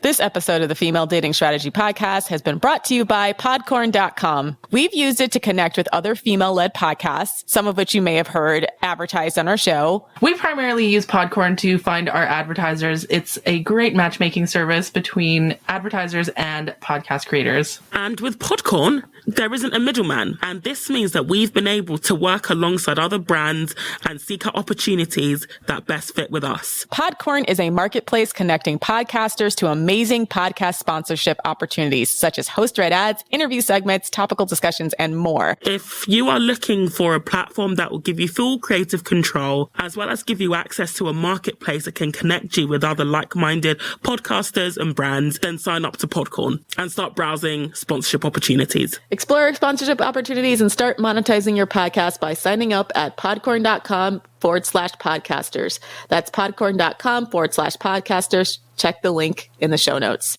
This episode of the Female Dating Strategy Podcast has been brought to you by Podcorn.com. We've used it to connect with other female-led podcasts, some of which you may have heard advertised on our show. We primarily use Podcorn to find our advertisers. It's a great matchmaking service between advertisers and podcast creators. And with Podcorn, there isn't a middleman. And this means that we've been able to work alongside other brands and seek out opportunities that best fit with us. Podcorn is a marketplace connecting podcasters to amazing podcast sponsorship opportunities, such as host-read ads, interview segments, topical discussions, and more. If you are looking for a platform that will give you full creative control, as well as give you access to a marketplace that can connect you with other like-minded podcasters and brands, then sign up to Podcorn and start browsing sponsorship opportunities. Explore sponsorship opportunities and start monetizing your podcast by signing up at podcorn.com/podcasters. That's podcorn.com/podcasters. Check the link in the show notes.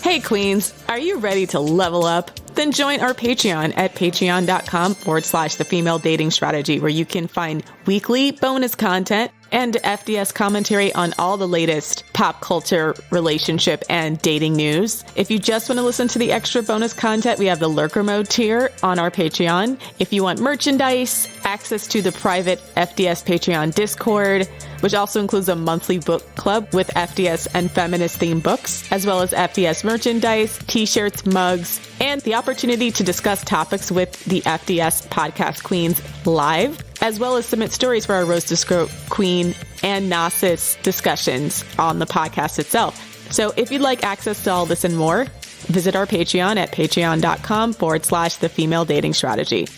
Hey Queens, are you ready to level up? Then join our Patreon at patreon.com/the female dating strategy, where you can find weekly bonus content and FDS commentary on all the latest pop culture, relationship, and dating news. If you just want to listen to the extra bonus content, we have the Lurker Mode tier on our Patreon. If you want merchandise, access to the private FDS Patreon Discord, which also includes a monthly book club with FDS and feminist-themed books, as well as FDS merchandise, t-shirts, mugs, and the opportunity to discuss topics with the FDS podcast queens live, as well as submit stories for our Rose Disco Queen and Gnosis discussions on the podcast itself. So if you'd like access to all this and more, visit our Patreon at patreon.com/the female dating strategy.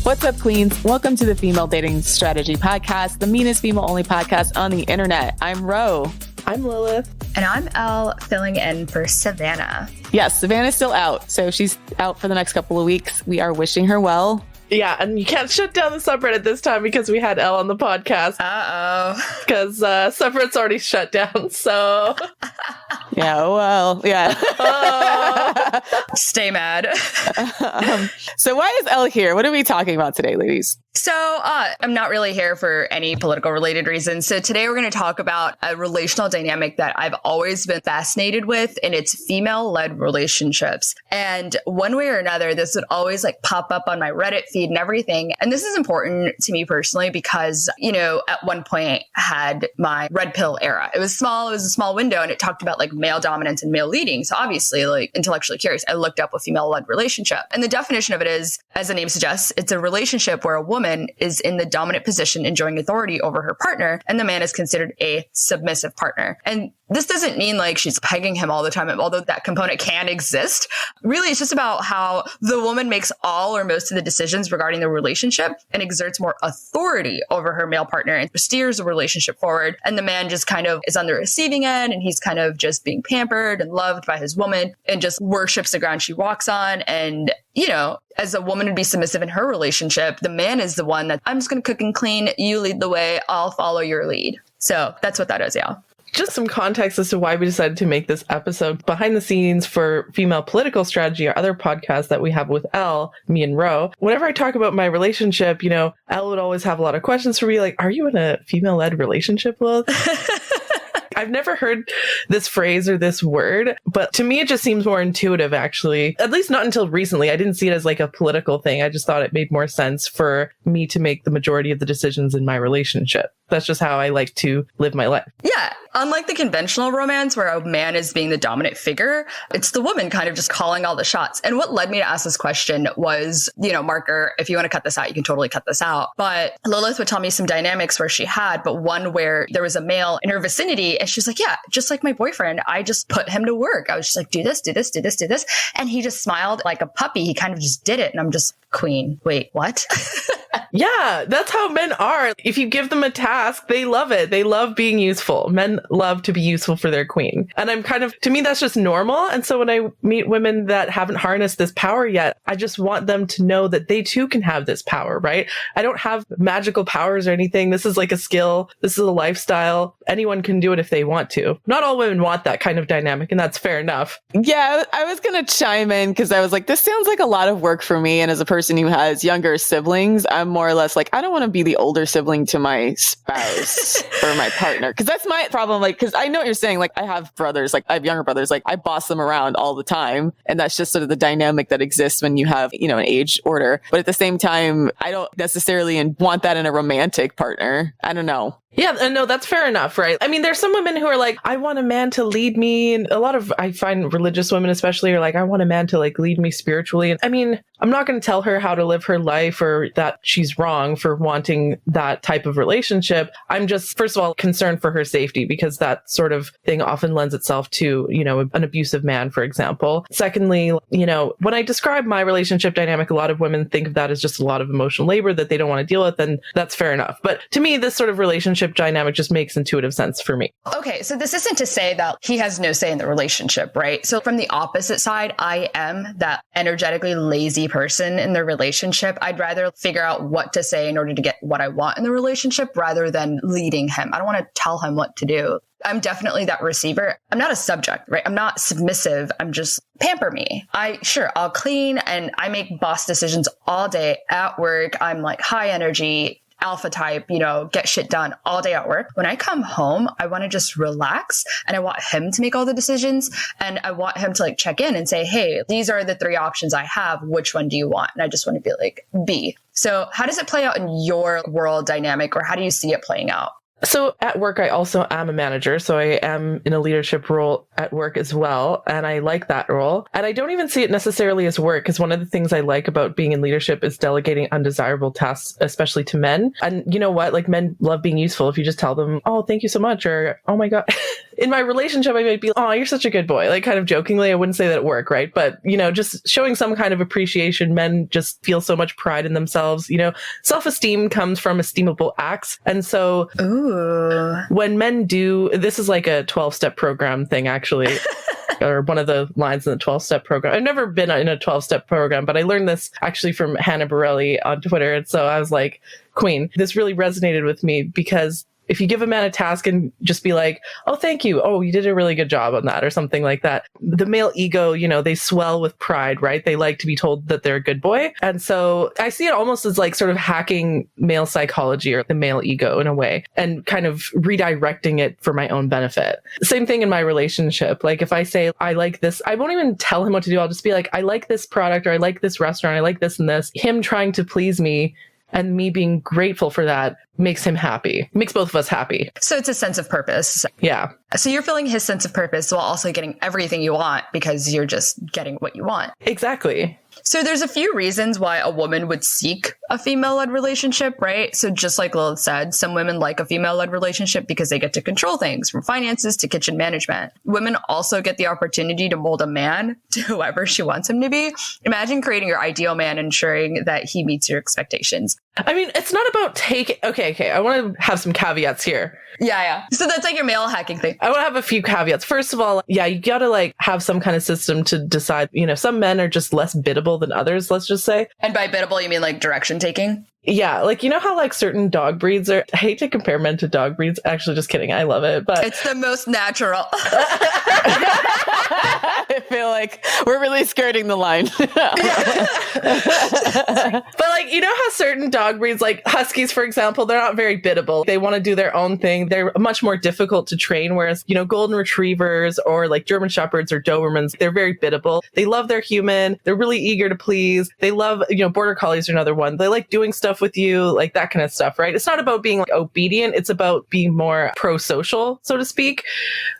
What's up, Queens? Welcome to the Female Dating Strategy Podcast, the meanest female-only podcast on the internet. I'm Ro. I'm Lilith. And I'm Elle, filling in for Savannah. Yes, Savannah's still out, so she's out for the next couple of weeks. We are wishing her well. Yeah, and you can't shut down the subreddit this time because we had Elle on the podcast. Uh-oh. Because subreddit's already shut down, so... Yeah, well, yeah. Stay mad. So why is Elle here? What are we talking about today, ladies? So I'm not really here for any political related reasons. So today we're going to talk about a relational dynamic that I've always been fascinated with, and it's female-led relationships. And one way or another, this would always like pop up on my Reddit feed and everything. And this is important to me personally because, you know, at one point I had my red pill era. It was a small window, and it talked about like male dominance and male leading. So obviously, like intellectually curious, I looked up a female-led relationship. And the definition of it is, as the name suggests, it's a relationship where a woman is in the dominant position, enjoying authority over her partner, and the man is considered a submissive partner. And this doesn't mean like she's pegging him all the time, although that component can exist. Really, it's just about how the woman makes all or most of the decisions regarding the relationship and exerts more authority over her male partner and steers the relationship forward. And the man just kind of is on the receiving end, and he's kind of just being pampered and loved by his woman and just worships the ground she walks on. And, you know, as a woman would be submissive in her relationship, the man is the one that I'm just going to cook and clean. You lead the way. I'll follow your lead. So that's what that is, yeah. Just some context as to why we decided to make this episode. Behind the scenes for Female Political Strategy, our other podcast that we have with Elle, me and Ro, whenever I talk about my relationship, you know, Elle would always have a lot of questions for me, like, are you in a female-led relationship, Lilith? I've never heard this phrase or this word, but to me, it just seems more intuitive, actually. At least not until recently. I didn't see it as like a political thing. I just thought it made more sense for me to make the majority of the decisions in my relationship. That's just how I like to live my life. Yeah. Unlike the conventional romance where a man is being the dominant figure, it's the woman kind of just calling all the shots. And what led me to ask this question was, you know, Marker, if you want to cut this out, you can totally cut this out. But Lilith would tell me some dynamics where she had, but one where there was a male in her vicinity. And she's like, yeah, just like my boyfriend, I just put him to work. I was just like, do this, do this, do this, do this. And he just smiled like a puppy. He kind of just did it. And I'm just, queen, wait, what? Yeah, that's how men are. If you give them a task, they love it. They love being useful. Men love to be useful for their queen. And I'm to me, that's just normal. And so when I meet women that haven't harnessed this power yet, I just want them to know that they too can have this power, right? I don't have magical powers or anything. This is like a skill. This is a lifestyle. Anyone can do it if they want to. Not all women want that kind of dynamic, and that's fair enough. Yeah, I was going to chime in because I was like, this sounds like a lot of work for me. And as a person who has younger siblings, I'm more or less like, I don't want to be the older sibling to my spouse or my partner. Because that's my problem. Like, because I know what you're saying. Like, I have brothers, like I have younger brothers, like I boss them around all the time. And that's just sort of the dynamic that exists when you have, you know, an age order. But at the same time, I don't necessarily want that in a romantic partner. I don't know. Yeah, no, that's fair enough, right? I mean, there's some women who are like, I want a man to lead me. And a lot of, I find religious women especially are like, I want a man to like lead me spiritually. And I mean, I'm not going to tell her how to live her life or that she's wrong for wanting that type of relationship. I'm just, first of all, concerned for her safety because that sort of thing often lends itself to, you know, an abusive man, for example. Secondly, you know, when I describe my relationship dynamic, a lot of women think of that as just a lot of emotional labor that they don't want to deal with. And that's fair enough. But to me, this sort of relationship dynamic just makes intuitive sense for me. Okay, so this isn't to say that he has no say in the relationship, right? So from the opposite side, I am that energetically lazy person in the relationship. I'd rather figure out what to say in order to get what I want in the relationship rather than leading him. I don't want to tell him what to do. I'm definitely that receiver. I'm not a subject, right? I'm not submissive. I'm just pamper me. I'll clean and I make boss decisions all day at work. I'm like high energy, alpha type, you know, get shit done all day at work. When I come home, I want to just relax and I want him to make all the decisions. And I want him to like check in and say, hey, these are the 3 options I have. Which one do you want? And I just want to be like, B. So how does it play out in your world dynamic, or how do you see it playing out? So at work, I also am a manager. So I am in a leadership role at work as well. And I like that role. And I don't even see it necessarily as work, because one of the things I like about being in leadership is delegating undesirable tasks, especially to men. And you know what? Like, men love being useful if you just tell them, oh, thank you so much. Or, oh my God. In my relationship, I might be, oh, you're such a good boy. Like, kind of jokingly, I wouldn't say that at work, right? But, you know, just showing some kind of appreciation. Men just feel so much pride in themselves. You know, self-esteem comes from esteemable acts. And so when men do, this is like a 12-step program thing, actually. Or one of the lines in the 12-step program. I've never been in a 12-step program, but I learned this actually from Hannah Borelli on Twitter. And so I was like, Queen, this really resonated with me, because if you give a man a task and just be like, oh, thank you. Oh, you did a really good job on that, or something like that. The male ego, you know, they swell with pride, right? They like to be told that they're a good boy. And so I see it almost as like sort of hacking male psychology or the male ego in a way, and kind of redirecting it for my own benefit. Same thing in my relationship. Like, if I say, I like this, I won't even tell him what to do. I'll just be like, I like this product, or I like this restaurant, I like this and this. Him trying to please me and me being grateful for that makes him happy. Makes both of us happy. So it's a sense of purpose. Yeah. So you're feeling his sense of purpose while also getting everything you want, because you're just getting what you want. Exactly. So there's a few reasons why a woman would seek a female-led relationship, right? So just like Lilith said, some women like a female-led relationship because they get to control things, from finances to kitchen management. Women also get the opportunity to mold a man to whoever she wants him to be. Imagine creating your ideal man and ensuring that he meets your expectations. I mean, it's not about taking... Okay. I want to have some caveats here. Yeah. So that's like your male hacking thing. I want to have a few caveats. First of all, yeah, you got to like have some kind of system to decide, you know, some men are just less biddable than others, let's just say. And by biddable, you mean like direction taking? Yeah, like, you know how like certain dog breeds are, I hate to compare men to dog breeds. Actually, just kidding. I love it, but it's the most natural. I feel like we're really skirting the line. But like, you know how certain dog breeds, like huskies, for example, they're not very biddable. They want to do their own thing. They're much more difficult to train. Whereas, you know, golden retrievers or like German shepherds or Dobermans, they're very biddable. They love their human. They're really eager to please. They love, you know, border collies are another one. They like doing stuff with you, like that kind of stuff, right? It's not about being like obedient. It's about being more pro-social, so to speak.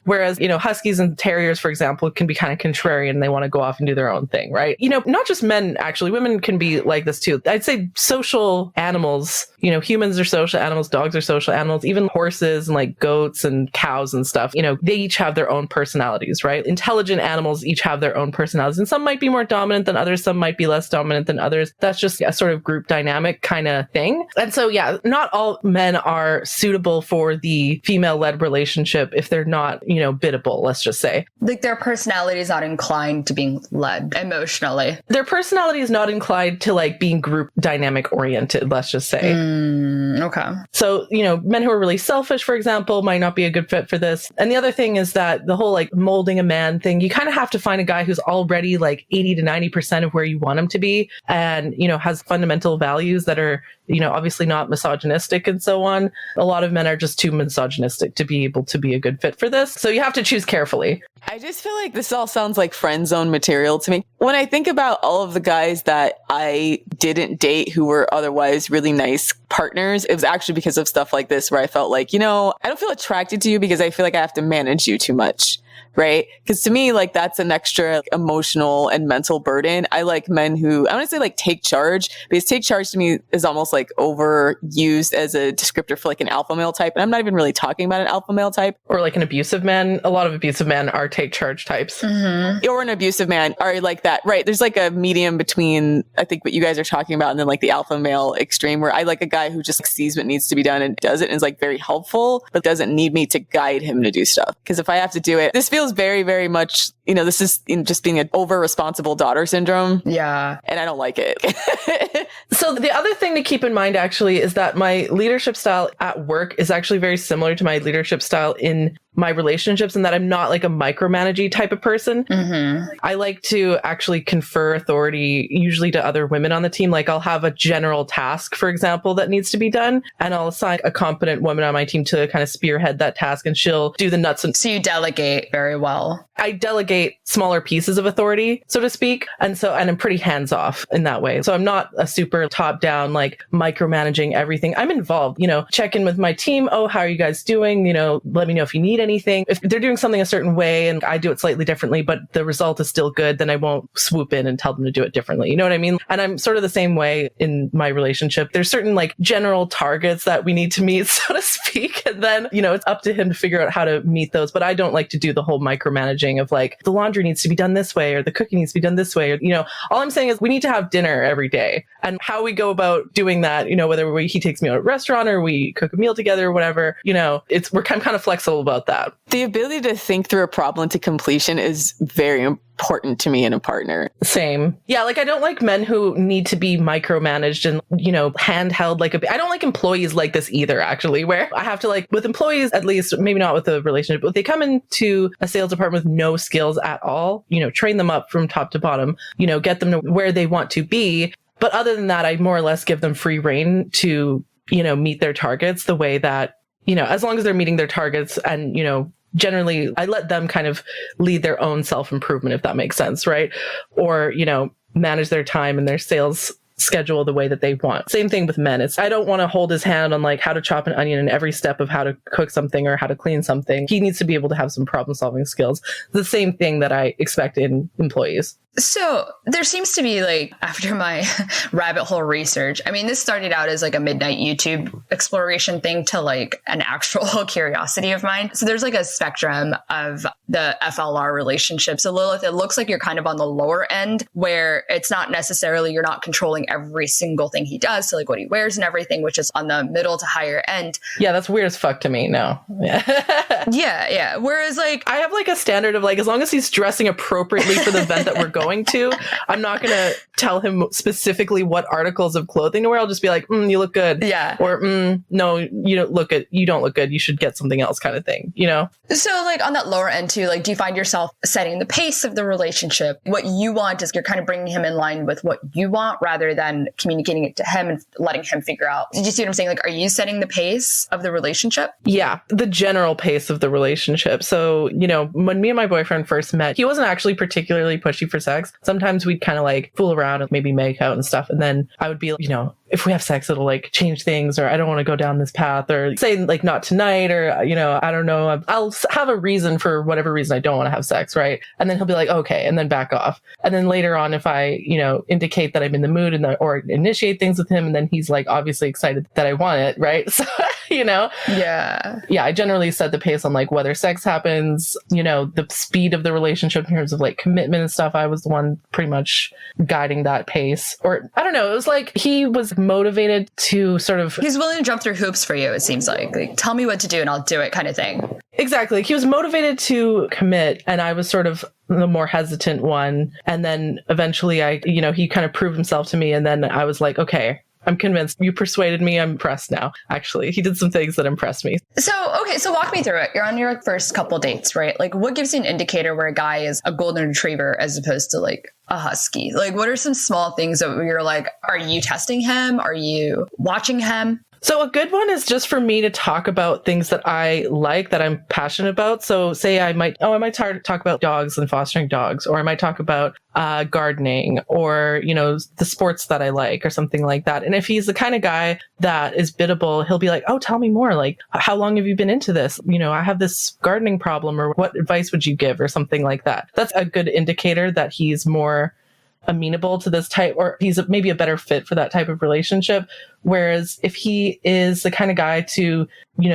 Whereas, you know, huskies and terriers, for example, can be kind of contrarian. They want to go off and do their own thing, right? You know, not just men, actually, women can be like this too. I'd say social animals, humans are social animals, dogs are social animals, even horses and like goats and cows and stuff, they each have their own personalities, right? Intelligent animals each have their own personalities, and some might be more dominant than others, some might be less dominant than others. That's just a sort of group dynamic kind of thing. And so, yeah, not all men are suitable for the female-led relationship if they're not, biddable, let's just say. Like their personality is not inclined to being led emotionally. Their personality is not inclined to like being group dynamic oriented, let's just say. Okay. So, men who are really selfish, for example, might not be a good fit for this. And the other thing is that the whole like molding a man thing, you kind of have to find a guy who's already like 80 to 90% of where you want him to be and, has fundamental values that are, obviously not misogynistic and so on. A lot of men are just too misogynistic to be able to be a good fit for this. So you have to choose carefully. I just feel like this all sounds like friend zone material to me. When I think about all of the guys that I didn't date who were otherwise really nice partners, it was actually because of stuff like this where I felt like, I don't feel attracted to you because I feel like I have to manage you too much. Right? Because to me, like, that's an extra emotional and mental burden. I like men who, I want to say like take charge, because take charge to me is almost like overused as a descriptor for like an alpha male type. And I'm not even really talking about an alpha male type. Or like an abusive man. A lot of abusive men are take charge types. Mm-hmm. Or an abusive man are like that. Right. There's like a medium between, I think, what you guys are talking about and then like the alpha male extreme, where I like a guy who just sees what needs to be done and does it and is like very helpful, but doesn't need me to guide him to do stuff. Because if I have to do it, this feels very, very much, this is just being an over responsible daughter syndrome. Yeah. And I don't like it. So the other thing to keep in mind actually is that my leadership style at work is actually very similar to my leadership style in my relationships, and that I'm not like a micromanaging type of person. Mm-hmm. I like to actually confer authority usually to other women on the team. Like I'll have a general task, for example, that needs to be done, and I'll assign a competent woman on my team to kind of spearhead that task, and she'll do the nuts and... So you delegate very well. I delegate smaller pieces of authority, so to speak. And I'm pretty hands off in that way. So I'm not a super top down, like micromanaging everything. I'm involved, check in with my team. Oh, how are you guys doing? Let me know if you need anything. If they're doing something a certain way and I do it slightly differently, but the result is still good, then I won't swoop in and tell them to do it differently. You know what I mean? And I'm sort of the same way in my relationship. There's certain like general targets that we need to meet, so to speak. And then, it's up to him to figure out how to meet those. But I don't like to do the whole micromanaging of like, the laundry needs to be done this way or the cooking needs to be done this way. Or, all I'm saying is we need to have dinner every day. And how we go about doing that, whether he takes me out at a restaurant or we cook a meal together or whatever, I'm kind of flexible about that. The ability to think through a problem to completion is very important to me in a partner. Same. Yeah, like I don't like men who need to be micromanaged and, handheld I don't like employees like this either, actually, where I have to like, with employees, at least, maybe not with a relationship, but if they come into a sales department with no skills at all, train them up from top to bottom, get them to where they want to be. But other than that, I more or less give them free rein to, meet their targets the way that, as long as they're meeting their targets and, generally I let them kind of lead their own self-improvement, if that makes sense, right? Or, manage their time and their sales schedule the way that they want. Same thing with men. I don't want to hold his hand on like how to chop an onion in every step of how to cook something or how to clean something. He needs to be able to have some problem solving skills. The same thing that I expect in employees. So there seems to be like, after my rabbit hole research, I mean, this started out as like a midnight YouTube exploration thing to like an actual curiosity of mine. So there's like a spectrum of the FLR relationships. So Lilith, it looks like you're kind of on the lower end where it's not necessarily, you're not controlling every single thing he does. So like what he wears and everything, which is on the middle to higher end. Yeah, that's weird as fuck to me. No. Yeah. Whereas like, I have like a standard of like, as long as he's dressing appropriately for the event that we're going to, I'm not going to tell him specifically what articles of clothing to wear. I'll just be like, you look good. Yeah. Or, no, you don't look good. You don't look good. You should get something else kind of thing, So like on that lower end too, like, do you find yourself setting the pace of the relationship? What you want is you're kind of bringing him in line with what you want rather than communicating it to him and letting him figure out. Did you see what I'm saying? Like, are you setting the pace of the relationship? Yeah, the general pace of the relationship. So, when me and my boyfriend first met, he wasn't actually particularly pushy for sex sex. Sometimes we'd kind of like fool around and maybe make out and stuff. And then I would be, if we have sex, it'll like change things, or I don't want to go down this path, or say like not tonight, or, I don't know. I'll have a reason for whatever reason I don't want to have sex. Right. And then he'll be like, okay. And then back off. And then later on, if I, indicate that I'm in the mood or initiate things with him, and then he's like obviously excited that I want it. Right. So, Yeah. Yeah. I generally set the pace on like whether sex happens, the speed of the relationship in terms of like commitment and stuff. I was the one pretty much guiding that pace. Or I don't know. It was like he was motivated to sort of... He's willing to jump through hoops for you, it seems like. Like, tell me what to do and I'll do it kind of thing. Exactly. Like, he was motivated to commit, and I was sort of the more hesitant one. And then eventually he kind of proved himself to me. And then I was like, okay, I'm convinced. You persuaded me. I'm impressed now. Actually, he did some things that impressed me. So walk me through it. You're on your first couple dates, right? Like, what gives you an indicator where a guy is a golden retriever as opposed to like a husky? Like, what are some small things that you're like, are you testing him? Are you watching him? So a good one is just for me to talk about things that I like, that I'm passionate about. So say I might talk about dogs and fostering dogs, or I might talk about gardening, or, the sports that I like, or something like that. And if he's the kind of guy that is biddable, he'll be like, oh, tell me more. Like, how long have you been into this? I have this gardening problem, or what advice would you give, or something like that. That's a good indicator that he's more amenable to this type, or he's maybe a better fit for that type of relationship. Whereas if he is the kind of guy to,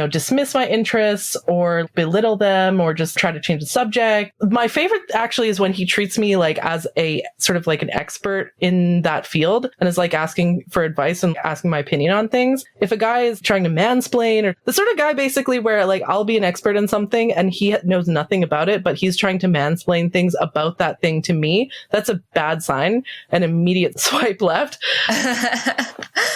dismiss my interests or belittle them, or just try to change the subject. My favorite actually is when he treats me like as a sort of like an expert in that field, and is like asking for advice and asking my opinion on things. If a guy is trying to mansplain, or the sort of guy basically where like I'll be an expert in something and he knows nothing about it, but he's trying to mansplain things about that thing to me, that's a bad sign. An immediate swipe left.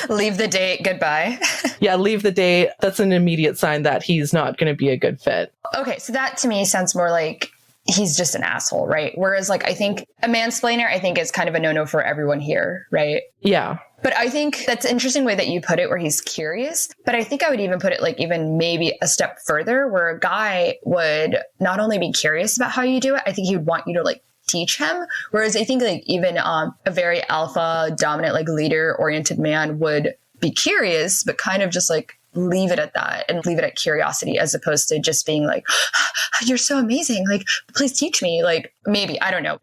Leave the date. Goodbye. Yeah, leave the date. That's an immediate sign that he's not going to be a good fit. Okay, so that to me sounds more like he's just an asshole, right? Whereas like I think a mansplainer, I think is kind of a no-no for everyone here, right? Yeah. But I think that's an interesting way that you put it, where he's curious. But I think I would even put it like even maybe a step further, where a guy would not only be curious about how you do it, I think he would want you to like teach him. Whereas I think like even a very alpha dominant, like leader oriented man would be curious, but kind of just like leave it at that and leave it at curiosity, as opposed to just being like, you're so amazing. Like, please teach me. Like, maybe, I don't know.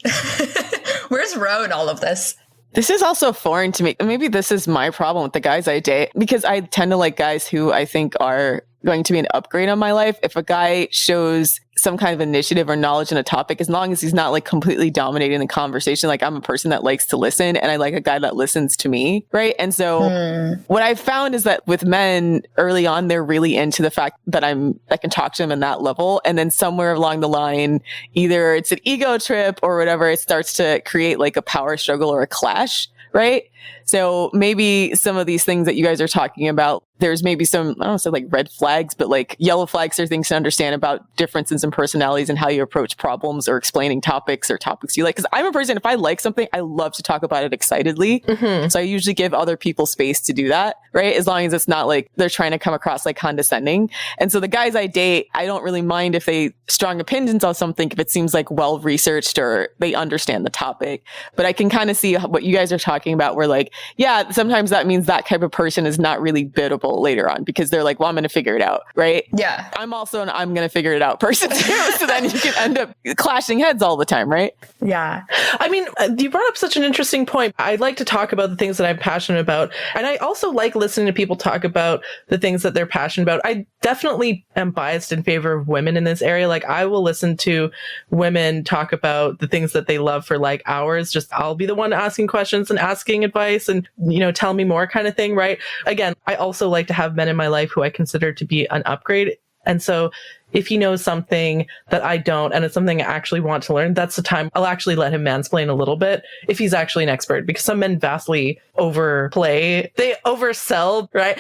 Where's Ro in all of this? This is also foreign to me. Maybe this is my problem with the guys I date, because I tend to like guys who I think are going to be an upgrade on my life. If a guy shows some kind of initiative or knowledge in a topic, as long as he's not like completely dominating the conversation. Like, I'm a person that likes to listen, and I like a guy that listens to me. Right. And so what I've found is that with men early on, they're really into the fact that I can talk to them in that level. And then somewhere along the line, either it's an ego trip or whatever, it starts to create like a power struggle or a clash. Right. So maybe some of these things that you guys are talking about, there's maybe some, I don't want to say like red flags, but like yellow flags are things to understand about differences in personalities and how you approach problems or explaining topics or topics you like. Because I'm a person, if I like something, I love to talk about it excitedly. Mm-hmm. So I usually give other people space to do that, right? As long as it's not like they're trying to come across like condescending. And so the guys I date, I don't really mind if they strong opinions on something, if it seems like well researched or they understand the topic. But I can kind of see what you guys are talking about, where like, yeah, sometimes that means that type of person is not really biddable later on, because they're like, well, I'm going to figure it out. Right. Yeah. I'm also an I'm going to figure it out person too. So then you can end up clashing heads all the time. Right. Yeah. I mean, you brought up such an interesting point. I like to talk about the things that I'm passionate about. And I also like listening to people talk about the things that they're passionate about. I definitely am biased in favor of women in this area. Like, I will listen to women talk about the things that they love for like hours. Just I'll be the one asking questions and asking advice and, tell me more kind of thing. Right. Again, I also like to have men in my life who I consider to be an upgrade. And so if he knows something that I don't, and it's something I actually want to learn, that's the time I'll actually let him mansplain a little bit if he's actually an expert, because some men vastly overplay. They oversell, right?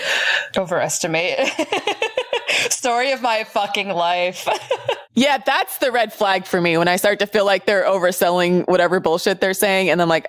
Overestimate. Story of my fucking life. Yeah, that's the red flag for me, when I start to feel like they're overselling whatever bullshit they're saying. And I'm like,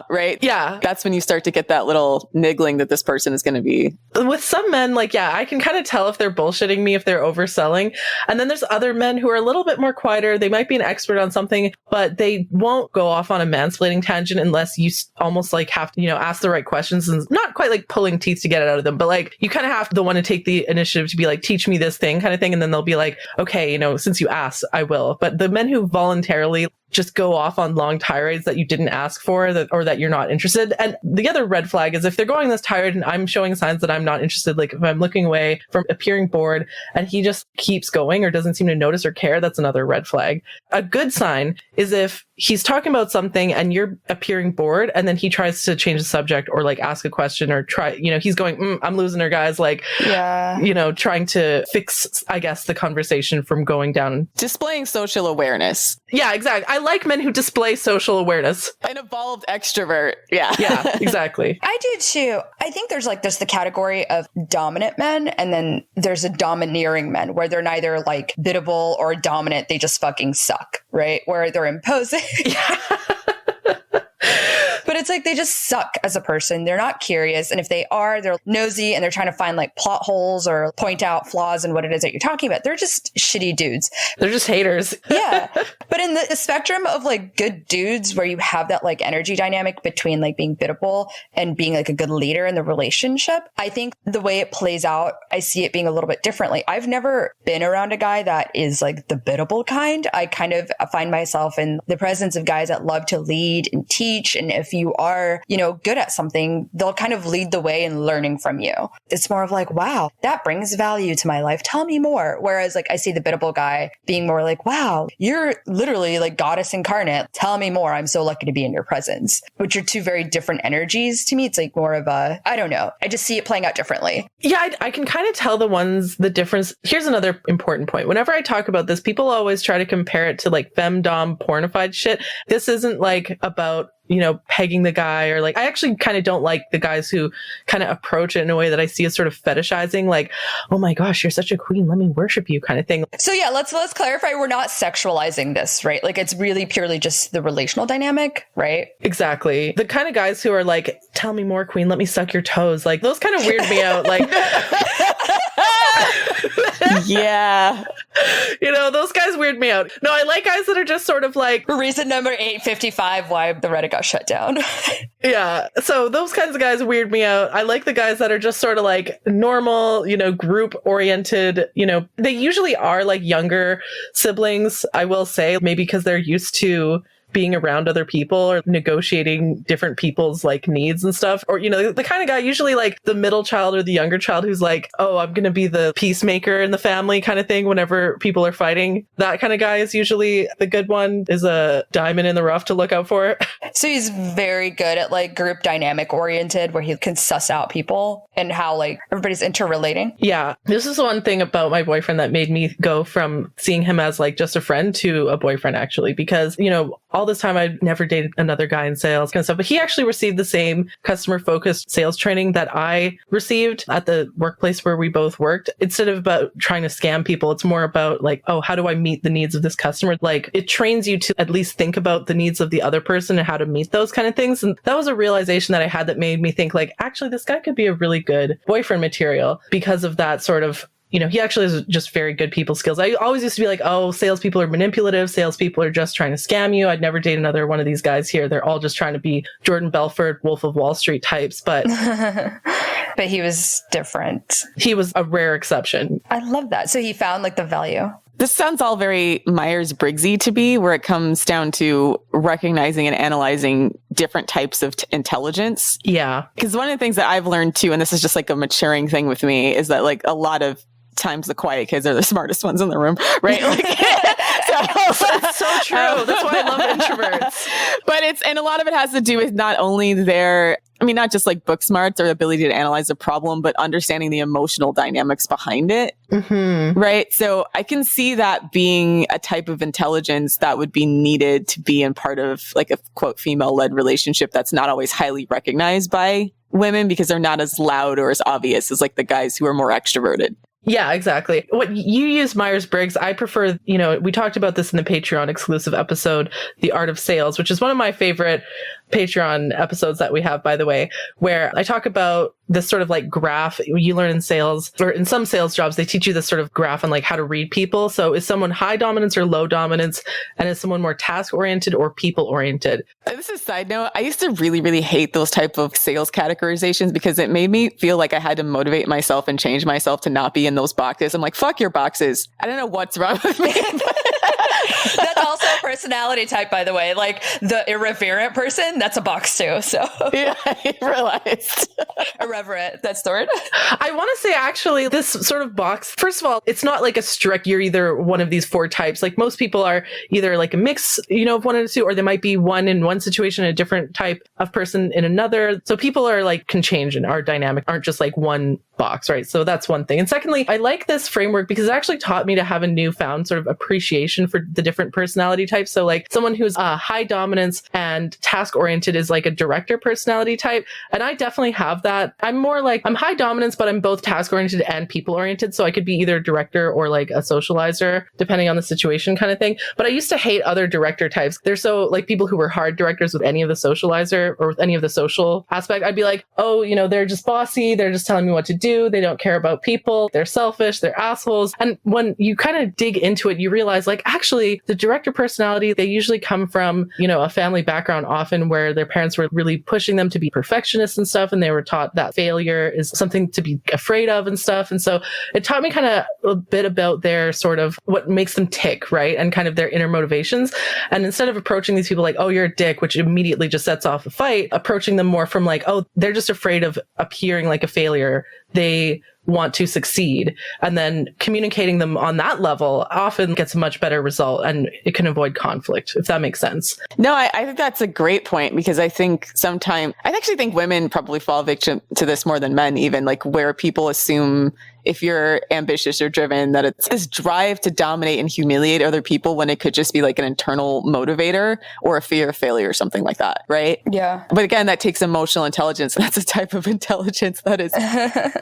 right? Yeah. That's when you start to get that little niggling that this person is going to be. With some men, like, yeah, I can kind of tell if they're bullshitting me, if they're overselling. And then there's other men who are a little bit more quieter. They might be an expert on something, but they won't go off on a mansplaining tangent unless you almost like have to, ask the right questions, and not quite like pulling teeth to get it out of them, but like you kind of have to want to take the initiative to be like, teach me this thing kind of thing. And then they'll be like, okay, since you asked, I will. But the men who voluntarily just go off on long tirades that you didn't ask for, or that you're not interested. And the other red flag is if they're going this tirade and I'm showing signs that I'm not interested, like if I'm looking away from appearing bored and he just keeps going or doesn't seem to notice or care, that's another red flag. A good sign is if he's talking about something and you're appearing bored and then he tries to change the subject or like ask a question or try, he's going, I'm losing her, guys. Like, yeah, trying to fix, I guess, the conversation from going down. Displaying social awareness. Yeah, exactly. I like men who display social awareness. An evolved extrovert. Yeah. Yeah, exactly. I do too. I think there's the category of dominant men, and then there's a domineering men where they're neither like biddable or dominant. They just fucking suck, right? Where they're imposing. But it's like they just suck as a person. They're not curious. And if they are, they're nosy and they're trying to find like plot holes or point out flaws in what it is that you're talking about. They're just shitty dudes. They're just haters. Yeah. But in the spectrum of like good dudes where you have that like energy dynamic between like being biddable and being like a good leader in the relationship, I think the way it plays out, I see it being a little bit differently. I've never been around a guy that is like the biddable kind. I kind of find myself in the presence of guys that love to lead and teach. And if you are, good at something, they'll kind of lead the way in learning from you. It's more of like, wow, that brings value to my life. Tell me more. Whereas like I see the biddable guy being more like, wow, you're literally like goddess incarnate. Tell me more. I'm so lucky to be in your presence. Which are two very different energies to me. It's like more of a, I don't know. I just see it playing out differently. Yeah, I can kind of tell the difference. Here's another important point. Whenever I talk about this, people always try to compare it to like femdom pornified shit. This isn't like about pegging the guy, or like, I actually kind of don't like the guys who kind of approach it in a way that I see as sort of fetishizing, like, oh my gosh, you're such a queen, let me worship you kind of thing. So yeah, let's clarify. We're not sexualizing this, right? Like it's really purely just the relational dynamic, right? Exactly. The kind of guys who are like, tell me more, queen, let me suck your toes. Like those kind of weird me out. Like, yeah. Those guys weird me out. No, I like guys that are just sort of like... Reason number 855 why the Reddit got shut down. Yeah. So those kinds of guys weird me out. I like the guys that are just sort of like normal, group oriented, they usually are like younger siblings, I will say, maybe because they're used to being around other people or negotiating different people's like needs and stuff. Or, the kind of guy, usually like the middle child or the younger child who's like, oh, I'm going to be the peacemaker in the family kind of thing whenever people are fighting. That kind of guy is usually the good one, is a diamond in the rough to look out for. So he's very good at like group dynamic oriented, where he can suss out people and how like everybody's interrelating. Yeah. This is one thing about my boyfriend that made me go from seeing him as like just a friend to a boyfriend, actually, because, all this time I'd never dated another guy in sales kind of stuff, but he actually received the same customer focused sales training that I received at the workplace where we both worked. Instead of about trying to scam people, it's more about like, oh, how do I meet the needs of this customer? Like it trains you to at least think about the needs of the other person and how to meet those kind of things. And that was a realization that I had that made me think like, actually, this guy could be a really good boyfriend material because of that sort of, he actually has just very good people skills. I always used to be like, oh, salespeople are manipulative. Salespeople are just trying to scam you. I'd never date another one of these guys here. They're all just trying to be Jordan Belfort, Wolf of Wall Street types. But but he was different. He was a rare exception. I love that. So he found like the value. This sounds all very Myers-Briggsy to me, where it comes down to recognizing and analyzing different types of intelligence. Yeah. Because one of the things that I've learned too, and this is just like a maturing thing with me, is that like a lot of times the quiet kids are the smartest ones in the room, right? Like, that's so true. That's why I love introverts. But and a lot of it has to do with not only not just like book smarts or ability to analyze a problem, but understanding the emotional dynamics behind it. Mm-hmm. Right. So I can see that being a type of intelligence that would be needed to be in part of like a quote female led relationship that's not always highly recognized by women because they're not as loud or as obvious as like the guys who are more extroverted. Yeah, exactly. What you use Myers-Briggs, I prefer, we talked about this in the Patreon exclusive episode, The Art of Sales, which is one of my favorite Patreon episodes that we have, by the way, where I talk about this sort of like graph you learn in sales, or in some sales jobs, they teach you this sort of graph on like how to read people. So is someone high dominance or low dominance? And is someone more task oriented or people oriented? This is a side note. I used to really, really hate those type of sales categorizations because it made me feel like I had to motivate myself and change myself to not be in those boxes. I'm like, fuck your boxes. I don't know what's wrong with me. That's also a personality type, by the way. Like the irreverent person, that's a box too. So yeah, I realized. Irreverent, that's the word. I want to say actually this sort of box, first of all, it's not like a strict, you're either one of these 4 types. Like most people are either like a mix, of one of the two, or they might be one in one situation, a different type of person in another. So people are like, can change and are dynamic, aren't just like one box, right? So that's one thing. And secondly, I like this framework because it actually taught me to have a newfound sort of appreciation for the different personality types. So like someone who's high dominance and task oriented is like a director personality type. And I definitely have that. I'm more like, I'm high dominance, but I'm both task oriented and people oriented. So I could be either a director or like a socializer, depending on the situation kind of thing. But I used to hate other director types. They're so like people who were hard directors with any of the socializer or with any of the social aspect. I'd be like, oh, they're just bossy. They're just telling me what to do. They don't care about people. They're selfish. They're assholes. And when you kind of dig into it, you realize like, actually the director personality, they usually come from, a family background often where their parents were really pushing them to be perfectionists and stuff. And they were taught that failure is something to be afraid of and stuff. And so it taught me kind of a bit about their sort of what makes them tick, right? And kind of their inner motivations. And instead of approaching these people like, oh, you're a dick, which immediately just sets off a fight, approaching them more from like, oh, they're just afraid of appearing like a failure. They want to succeed, and then communicating them on that level often gets a much better result, and it can avoid conflict, if that makes sense. No, I think that's a great point, because I actually think women probably fall victim to this more than men, even, like where people assume if you're ambitious or driven that it's this drive to dominate and humiliate other people, when it could just be like an internal motivator or a fear of failure or something like that, right? Yeah. But again, that takes emotional intelligence. That's a type of intelligence that is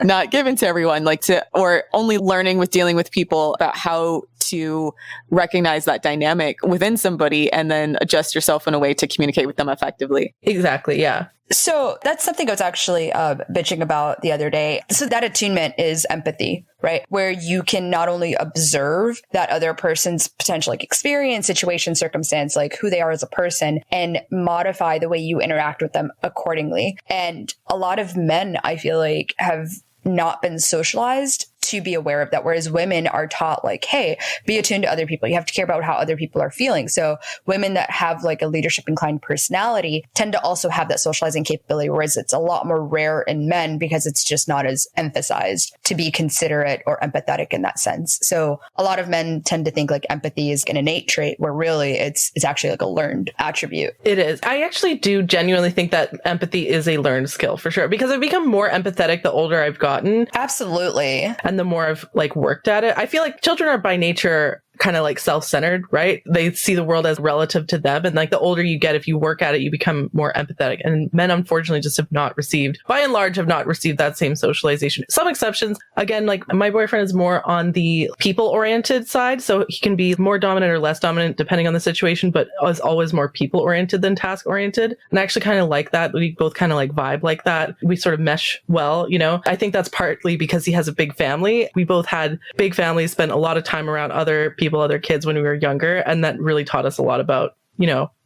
not given to everyone, or only learning with dealing with people about how to recognize that dynamic within somebody and then adjust yourself in a way to communicate with them effectively. Exactly. Yeah. So that's something I was actually bitching about the other day. So that attunement is empathy, right? Where you can not only observe that other person's potential experience, situation, circumstance, like who they are as a person, and modify the way you interact with them accordingly. And a lot of men, I feel like, have not been socialized to be aware of that. Whereas women are taught like, hey, be attuned to other people. You have to care about how other people are feeling. So women that have like a leadership inclined personality tend to also have that socializing capability, whereas it's a lot more rare in men because it's just not as emphasized to be considerate or empathetic in that sense. So a lot of men tend to think like empathy is an innate trait, where really it's actually like a learned attribute. It is. I actually do genuinely think that empathy is a learned skill for sure, because I've become more empathetic the older I've gotten. Absolutely. And the more I've worked at it. I feel like children are by nature kind of self-centered, right? They see the world as relative to them. And the older you get, if you work at it, you become more empathetic. And men, unfortunately, just by and large, have not received that same socialization. Some exceptions. Again, my boyfriend is more on the people-oriented side. So he can be more dominant or less dominant depending on the situation, but is always more people-oriented than task-oriented. And I actually kind of like that. We both kind of vibe like that. We sort of mesh well, I think that's partly because he has a big family. We both had big families, spent a lot of time around other people, other kids when we were younger. And that really taught us a lot about,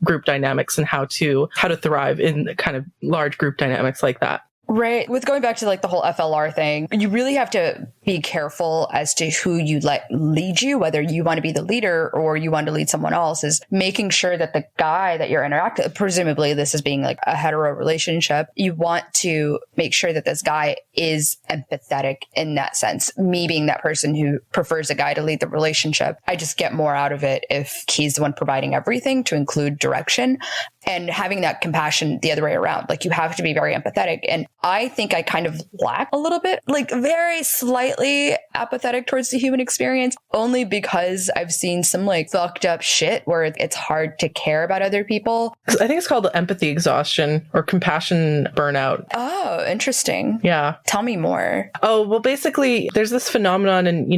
group dynamics and how to thrive in kind of large group dynamics like that. Right. With going back to the whole FLR thing, you really have to be careful as to who you let lead you, whether you want to be the leader or you want to lead someone else, is making sure that the guy that you're interacting with, presumably this is being a hetero relationship, you want to make sure that this guy is empathetic in that sense. Me being that person who prefers a guy to lead the relationship, I just get more out of it if he's the one providing everything, to include direction, and having that compassion the other way around. You have to be very empathetic. And I think I kind of lack a little bit, very slightly apathetic towards the human experience, only because I've seen some fucked up shit where it's hard to care about other people. I think it's called empathy exhaustion or compassion burnout. Oh, interesting. Yeah. Tell me more. Oh, well, basically there's this phenomenon in,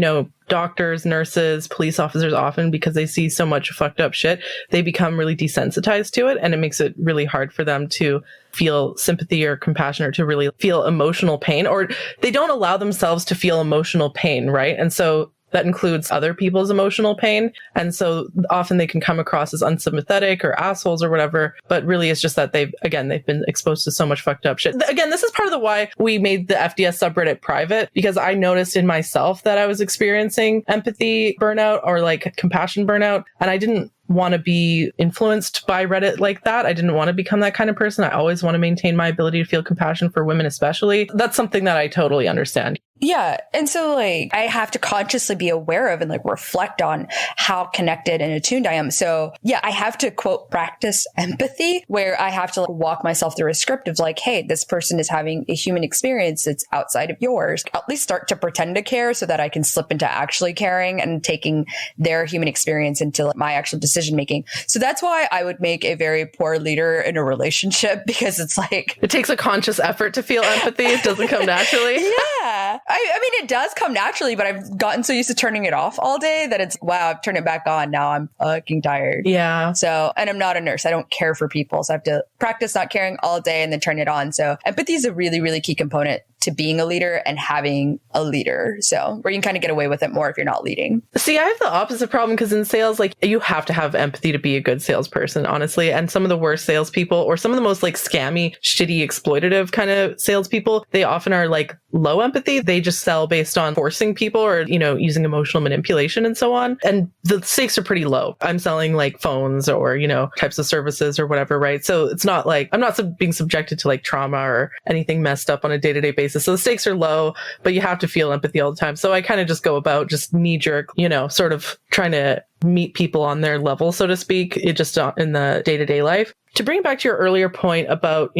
doctors, nurses, police officers often, because they see so much fucked up shit, they become really desensitized to it. And it makes it really hard for them to feel sympathy or compassion or to really feel emotional pain, or they don't allow themselves to feel emotional pain, right? And so that includes other people's emotional pain. And so often they can come across as unsympathetic or assholes or whatever. But really it's just that they've been exposed to so much fucked up shit. Again, this is part of the why we made the FDS subreddit private, because I noticed in myself that I was experiencing empathy burnout or like compassion burnout. And I didn't want to be influenced by Reddit like that. I didn't want to become that kind of person. I always want to maintain my ability to feel compassion for women, especially. That's something that I totally understand. Yeah. And so like I have to consciously be aware of and like reflect on how connected and attuned I am. So yeah, I have to quote practice empathy, where I have to like walk myself through a script of like, hey, this person is having a human experience that's outside of yours. At least start to pretend to care so that I can slip into actually caring and taking their human experience into like, my actual decision making. So that's why I would make a very poor leader in a relationship, because it's like it takes a conscious effort to feel empathy. It doesn't come naturally. Yeah. I mean, it does come naturally, but I've gotten so used to turning it off all day that it's, wow, I've turned it back on. Now I'm fucking tired. Yeah. So, and I'm not a nurse. I don't care for people. So I have to practice not caring all day and then turn it on. So empathy is a really, really key component to being a leader and having a leader. So where you can kind of get away with it more if you're not leading. See, I have the opposite problem, because in sales, like you have to have empathy to be a good salesperson, honestly. And some of the worst salespeople, or some of the most like scammy, shitty, exploitative kind of salespeople, they often are like low empathy. They just sell based on forcing people or, using emotional manipulation and so on. And the stakes are pretty low. I'm selling like phones or, types of services or whatever, right? So it's not like I'm not being subjected to like trauma or anything messed up on a day-to-day basis. So the stakes are low, but you have to feel empathy all the time. So I kind of just go about just knee-jerk, sort of trying to meet people on their level, so to speak, it just in the day-to-day life. To bring it back to your earlier point about,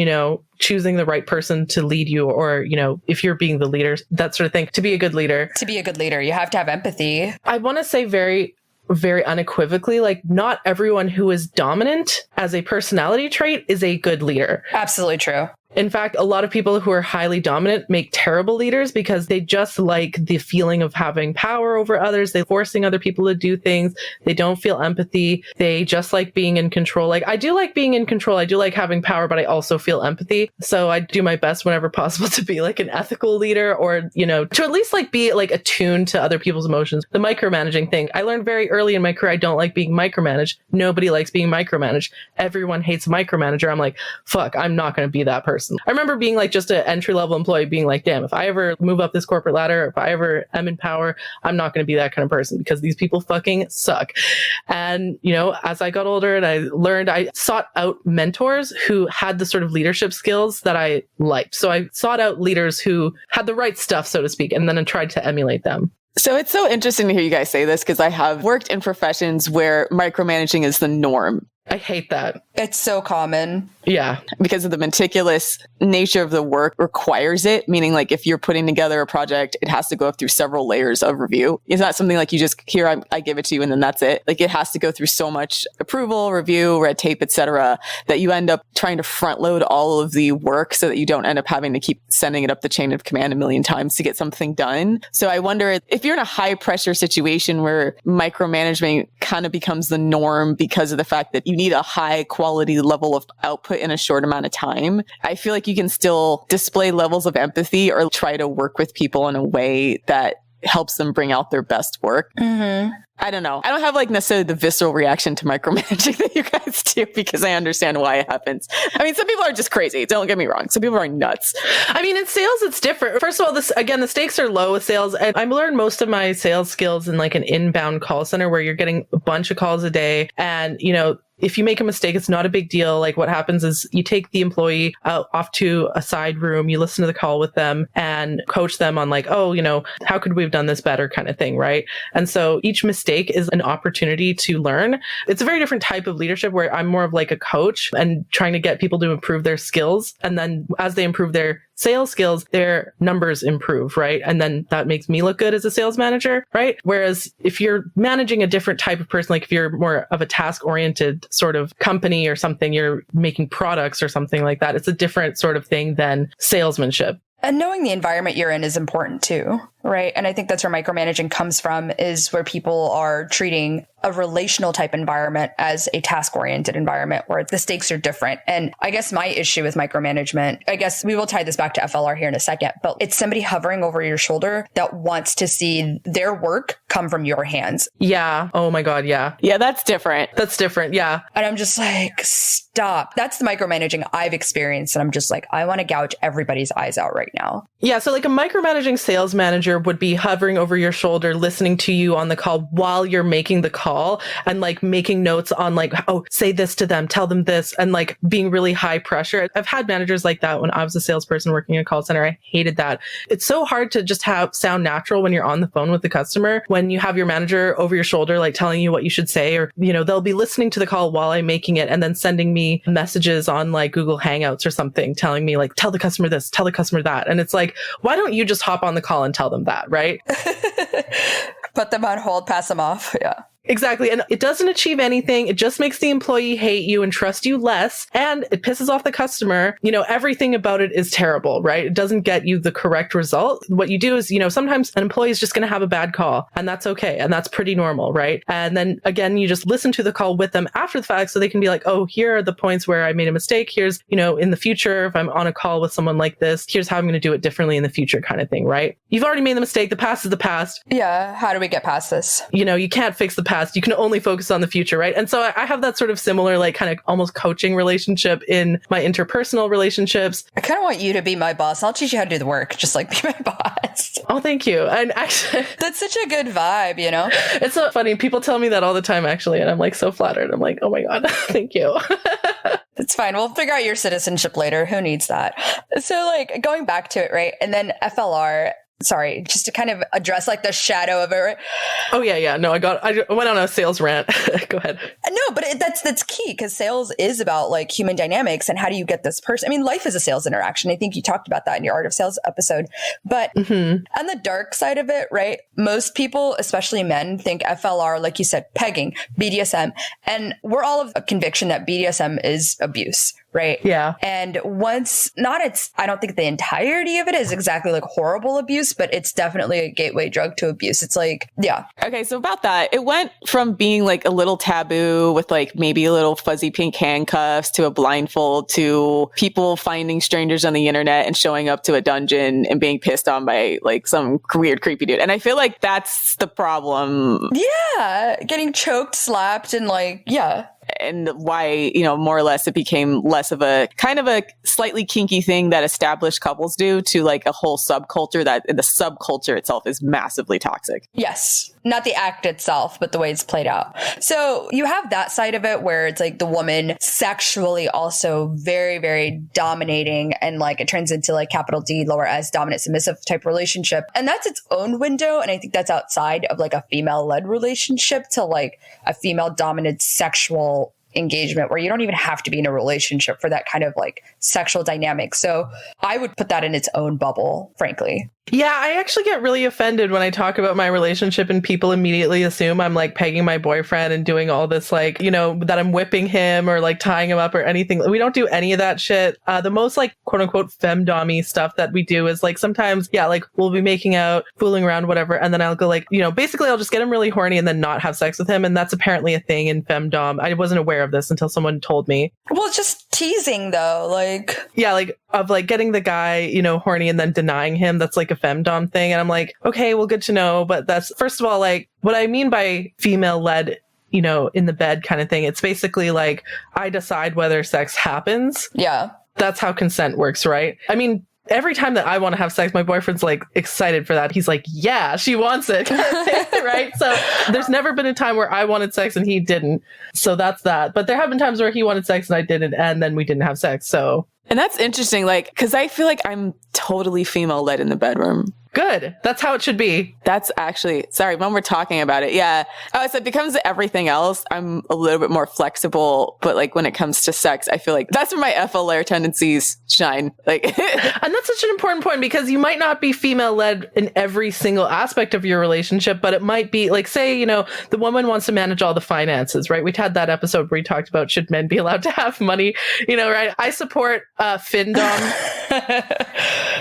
choosing the right person to lead you, or, if you're being the leader, that sort of thing, to be a good leader. To be a good leader, you have to have empathy. I want to say very unequivocally, like not everyone who is dominant as a personality trait is a good leader. Absolutely true. In fact, a lot of people who are highly dominant make terrible leaders because they just like the feeling of having power over others. They're forcing other people to do things. They don't feel empathy. They just like being in control. Like I do like being in control. I do like having power, but I also feel empathy. So I do my best whenever possible to be like an ethical leader, or, to at least like be like attuned to other people's emotions. The micromanaging thing, I learned very early in my career, I don't like being micromanaged. Nobody likes being micromanaged. Everyone hates a micromanager. I'm like, fuck, I'm not going to be that person. I remember being like just an entry-level employee being like, damn, if I ever move up this corporate ladder, if I ever am in power, I'm not going to be that kind of person, because these people fucking suck. And, as I got older and I learned, I sought out mentors who had the sort of leadership skills that I liked. So I sought out leaders who had the right stuff, so to speak, and then I tried to emulate them. So it's so interesting to hear you guys say this, because I have worked in professions where micromanaging is the norm. I hate that. It's so common. Yeah. Because of the meticulous nature of the work requires it, meaning like if you're putting together a project, it has to go through several layers of review. It's not something like you just, here, I give it to you and then that's it. Like it has to go through so much approval, review, red tape, etc., that you end up trying to front load all of the work so that you don't end up having to keep sending it up the chain of command a million times to get something done. So I wonder if you're in a high pressure situation where micromanagement kind of becomes the norm because of the fact that you need a high quality level of output in a short amount of time, I feel like you can still display levels of empathy or try to work with people in a way that helps them bring out their best work. Mm-hmm. I don't know. I don't have like necessarily the visceral reaction to micromanaging that you guys do, because I understand why it happens. I mean, some people are just crazy. Don't get me wrong. Some people are nuts. I mean, in sales, it's different. First of all, the stakes are low with sales. And I've learned most of my sales skills in like an inbound call center where you're getting a bunch of calls a day. And, if you make a mistake, it's not a big deal. Like what happens is you take the employee off to a side room, you listen to the call with them and coach them on like, oh, how could we have done this better kind of thing, right? And so each mistake is an opportunity to learn. It's a very different type of leadership where I'm more of like a coach and trying to get people to improve their skills. And then as they improve their sales skills, their numbers improve, right? And then that makes me look good as a sales manager, right? Whereas if you're managing a different type of person, like if you're more of a task-oriented sort of company or something, you're making products or something like that, it's a different sort of thing than salesmanship. And knowing the environment you're in is important too, right? And I think that's where micromanaging comes from, is where people are treating a relational type environment as a task-oriented environment where the stakes are different. And I guess my issue with micromanagement, I guess we will tie this back to FLR here in a second, but it's somebody hovering over your shoulder that wants to see their work come from your hands. Yeah. Oh my God. Yeah. Yeah, that's different. That's different. Yeah. And I'm just like, stop. That's the micromanaging I've experienced. And I'm just like, I want to gouge everybody's eyes out right now. Yeah. So like a micromanaging sales manager would be hovering over your shoulder, listening to you on the call while you're making the call and like making notes on like, oh, say this to them, tell them this, and like being really high pressure. I've had managers like that when I was a salesperson working in a call center. I hated that. It's so hard to just sound natural when you're on the phone with the customer, when you have your manager over your shoulder, like telling you what you should say, or, you know, they'll be listening to the call while I'm making it and then sending me messages on like Google Hangouts or something, telling me like, tell the customer this, tell the customer that. And it's like, why don't you just hop on the call and tell them that, right? Put them on hold, pass them off. Yeah. Exactly. And it doesn't achieve anything. It just makes the employee hate you and trust you less. And it pisses off the customer. You know, everything about it is terrible, right? It doesn't get you the correct result. What you do is, you know, sometimes an employee is just going to have a bad call, and that's okay. And that's pretty normal, right? And then again, you just listen to the call with them after the fact so they can be like, oh, here are the points where I made a mistake. Here's, you know, in the future, if I'm on a call with someone like this, here's how I'm going to do it differently in the future, kind of thing, right? You've already made the mistake. The past is the past. Yeah. How do we get past this? You know, you can't fix the past. You can only focus on the future, right? And so I have that sort of similar, like kind of almost coaching relationship in my interpersonal relationships. I kind of want you to be my boss. I'll teach you how to do the work. Just like be my boss. Oh, thank you. And actually, that's such a good vibe, you know? It's so funny. People tell me that all the time, actually. And I'm like so flattered. I'm like, oh my God, thank you. It's fine. We'll figure out your citizenship later. Who needs that? So like going back to it, right? And then FLR, sorry, just to kind of address like the shadow of it. Right? Oh yeah. No, I went on a sales rant. Go ahead. No, but that's key, because sales is about like human dynamics and how do you get this person? I mean, life is a sales interaction. I think you talked about that in your Art of Sales episode, but on the dark side of it, right? Most people, especially men, think FLR, like you said, pegging, BDSM, and we're all of a conviction that BDSM is abuse. Right. Yeah. And I don't think the entirety of it is exactly like horrible abuse, but it's definitely a gateway drug to abuse. It's like, yeah. Okay. So about that, it went from being like a little taboo with like maybe a little fuzzy pink handcuffs to a blindfold to people finding strangers on the internet and showing up to a dungeon and being pissed on by like some weird, creepy dude. And I feel like that's the problem. Yeah. Getting choked, slapped, and like, yeah. And why, you know, more or less it became less of a kind of a slightly kinky thing that established couples do to like a whole subculture that the subculture itself is massively toxic. Yes. Not the act itself, but the way it's played out. So you have that side of it where it's like the woman sexually also very, very dominating, and like it turns into like capital D, lower S, dominant, submissive type relationship. And that's its own window. And I think that's outside of like a female led relationship to like a female dominant sexual engagement where you don't even have to be in a relationship for that kind of like sexual dynamic. So I would put that in its own bubble, frankly. Yeah, I actually get really offended when I talk about my relationship and people immediately assume I'm like pegging my boyfriend and doing all this like, you know, that I'm whipping him or like tying him up or anything. We don't do any of that shit. The most like quote unquote femdom-y stuff that we do is like sometimes, yeah, like we'll be making out, fooling around, whatever. And then I'll go like, you know, basically I'll just get him really horny and then not have sex with him. And that's apparently a thing in femdom. I wasn't aware of this until someone told me. Well, it's just teasing though. Like, yeah, like of like getting the guy, you know, horny and then denying him. That's like a femdom thing. And I'm like, okay, well, good to know. But that's, first of all, like what I mean by female led, you know, in the bed kind of thing. It's basically like I decide whether sex happens. Yeah. That's how consent works, right? I mean, every time that I want to have sex, my boyfriend's like excited for that. He's like, yeah, she wants it. Right? So there's never been a time where I wanted sex and he didn't. So that's that. But there have been times where he wanted sex and I didn't, and then we didn't have sex. So. And that's interesting, like, because I feel like I'm totally female led in the bedroom. Good. That's how it should be. That's actually, sorry, when we're talking about it. Yeah. Oh, so it becomes everything else. I'm a little bit more flexible, but like when it comes to sex, I feel like that's where my FLR tendencies shine. Like, and that's such an important point because you might not be female led in every single aspect of your relationship, but it might be like, say, you know, the woman wants to manage all the finances, right? We had that episode where we talked about should men be allowed to have money, you know, right? I support Findom.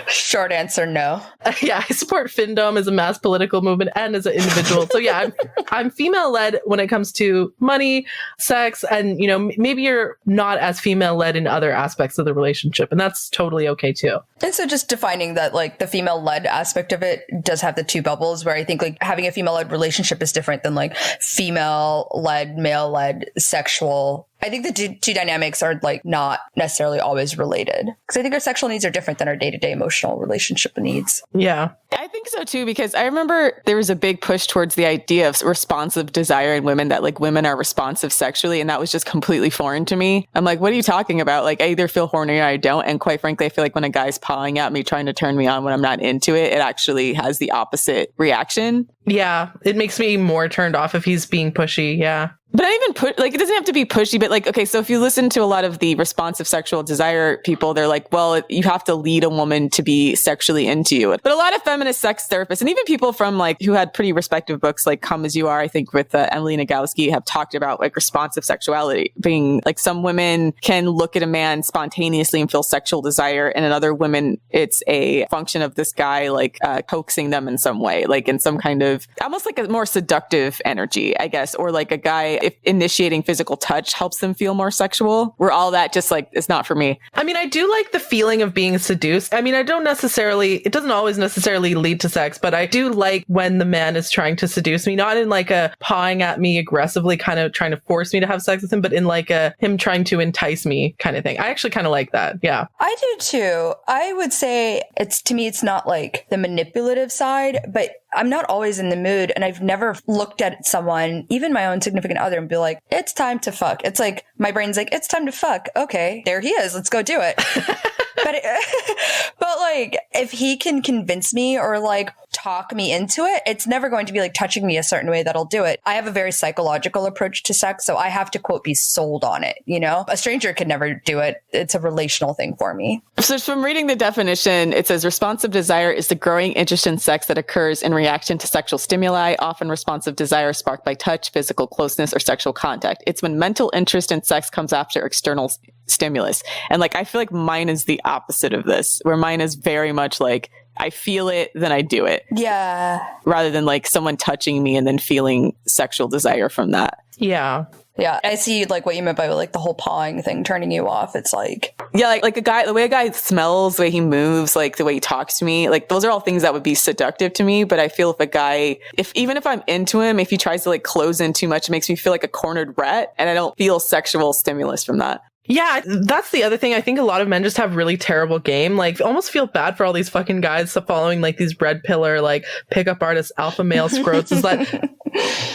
Short answer, no. Yeah, I support Findom as a mass political movement and as an individual. So yeah, I'm female-led when it comes to money, sex, and, maybe you're not as female-led in other aspects of the relationship, and that's totally okay too. And so just defining that, like, the female-led aspect of it does have the two bubbles, where I think, like, having a female-led relationship is different than, like, female-led, male-led, sexual. I think the two dynamics are, like, not necessarily always related, because I think our sexual needs are different than our day-to-day emotional relationship needs. Yeah. I think so too, because I remember there was a big push towards the idea of responsive desire in women, that like women are responsive sexually. And that was just completely foreign to me. I'm like, what are you talking about? Like, I either feel horny or I don't. And quite frankly, I feel like when a guy's pawing at me, trying to turn me on when I'm not into it, it actually has the opposite reaction. Yeah. It makes me more turned off if he's being pushy. Yeah. But I even put, like, it doesn't have to be pushy, but like, okay, so if you listen to a lot of the responsive sexual desire people, they're like, well, you have to lead a woman to be sexually into you. But a lot of feminist sex therapists and even people from like, who had pretty respective books like Come As You Are, I think with Emily Nagoski, have talked about like responsive sexuality being like, some women can look at a man spontaneously and feel sexual desire. And in other women, it's a function of this guy, like coaxing them in some way, like in some kind of almost like a more seductive energy, I guess, or like a guy, if initiating physical touch helps them feel more sexual, where all that just like, it's not for me. I mean, I do like the feeling of being seduced. I mean, it doesn't always necessarily lead to sex, but I do like when the man is trying to seduce me, not in like a pawing at me aggressively, kind of trying to force me to have sex with him, but in like a him trying to entice me kind of thing. I actually kind of like that. Yeah. I do too. I would say to me, it's not like the manipulative side, but I'm not always in the mood, and I've never looked at someone, even my own significant other, and be like, it's time to fuck. It's like, my brain's like, it's time to fuck. Okay, there he is. Let's go do it. But like, if he can convince me or like talk me into it, it's never going to be like touching me a certain way that'll do it. I have a very psychological approach to sex, so I have to, quote, be sold on it. A stranger could never do it. It's a relational thing for me. So from reading the definition, it says responsive desire is the growing interest in sex that occurs in reaction to sexual stimuli, often responsive desire sparked by touch, physical closeness, or sexual contact. It's when mental interest in sex comes after external stimulus. And like, I feel like mine is the opposite of this, where mine is very much like, I feel it, then I do it. Yeah. Rather than like someone touching me and then feeling sexual desire from that. Yeah. Yeah, I see like what you meant by like the whole pawing thing turning you off. It's like, yeah, like a guy, the way a guy smells, the way he moves, like the way he talks to me, like those are all things that would be seductive to me. But I feel if a guy, even if I'm into him, if he tries to like close in too much, it makes me feel like a cornered rat, and I don't feel sexual stimulus from that. Yeah, that's the other thing. I think a lot of men just have really terrible game. Like, almost feel bad for all these fucking guys following like these red pillar, like pickup artist alpha male scrotes. Is that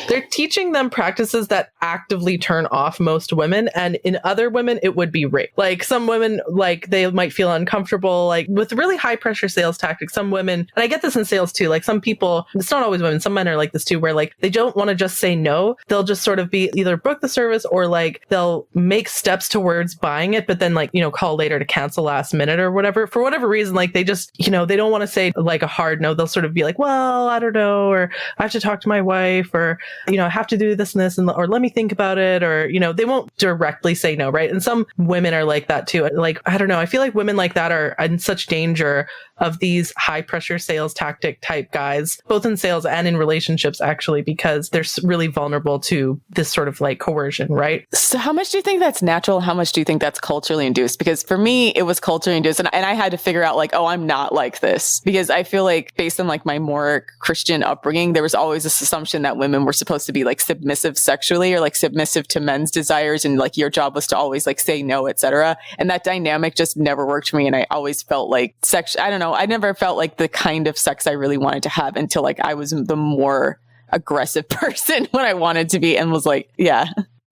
they're teaching them practices that actively turn off most women, and in other women it would be rape. Like some women, like they might feel uncomfortable, like with really high pressure sales tactics. Some women, and I get this in sales too, like some people, it's not always women, some men are like this too, where like they don't want to just say no. They'll just sort of be either book the service or like they'll make steps towards buying it, but then like, call later to cancel last minute or whatever. For whatever reason, like they just, they don't want to say like a hard no. They'll sort of be like, well, I don't know, or I have to talk to my wife, or, I have to do this and this, or let me think about it, or, they won't directly say no, right? And some women are like that too. Like, I don't know. I feel like women like that are in such danger of these high pressure sales tactic type guys, both in sales and in relationships, actually, because they're really vulnerable to this sort of like coercion, right? So how much do you think that's natural? How much do you think that's culturally induced? Because for me, it was culturally induced. And I had to figure out like, oh, I'm not like this. Because I feel like based on like my more Christian upbringing, there was always this assumption that women were supposed to be like submissive sexually, or like submissive to men's desires. And like your job was to always like say no, etc. And that dynamic just never worked for me. And I always felt like I don't know. I never felt like the kind of sex I really wanted to have until like I was the more aggressive person when I wanted to be, and was like, yeah.